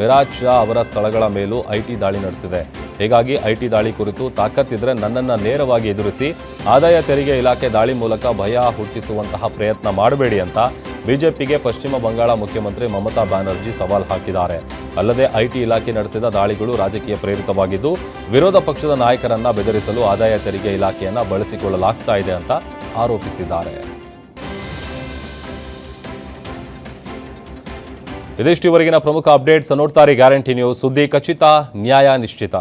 ಮಿರಾಜ್ ಶಾ ಅವರ ಸ್ಥಳಗಳ ಮೇಲೂ ಐಟಿ ದಾಳಿ ನಡೆಸಿದೆ. ಹೀಗಾಗಿ ಐಟಿ ದಾಳಿ ಕುರಿತು ತಾಕತ್ತಿದ್ರೆ ನನ್ನನ್ನು ನೇರವಾಗಿ ಎದುರಿಸಿ ಆದಾಯ ತೆರಿಗೆ ಇಲಾಖೆ ದಾಳಿ ಮೂಲಕ ಭಯ ಹುಟ್ಟಿಸುವಂತಹ ಪ್ರಯತ್ನ ಮಾಡಬೇಡಿ ಅಂತ ಬಿಜೆಪಿಗೆ ಪಶ್ಚಿಮ ಬಂಗಾಳ ಮುಖ್ಯಮಂತ್ರಿ ಮಮತಾ ಬ್ಯಾನರ್ಜಿ ಸವಾಲ್ ಹಾಕಿದ್ದಾರೆ. ಅಲ್ಲದೆ ಐಟಿ ಇಲಾಖೆ ನಡೆಸಿದ ದಾಳಿಗಳು ರಾಜಕೀಯ ಪ್ರೇರಿತವಾಗಿದ್ದು, ವಿರೋಧ ಪಕ್ಷದ ನಾಯಕರನ್ನ ಬೆದರಿಸಲು ಆದಾಯ ತೆರಿಗೆ ಇಲಾಖೆಯನ್ನ ಬಳಸಿಕೊಳ್ಳಲಾಗ್ತಾ ಇದೆ ಅಂತ ಆರೋಪಿಸಿದ್ದಾರೆ. ಇದಿಷ್ಟು ಇವರೆಗಿನ ಪ್ರಮುಖ ಅಪ್ಡೇಟ್ಸ್. ನೋಡ್ತಾರೆ ಗ್ಯಾರಂಟಿ ನ್ಯೂಸ್, ಸುದ್ದಿ ಖಚಿತ, ನ್ಯಾಯ ನಿಶ್ಚಿತ.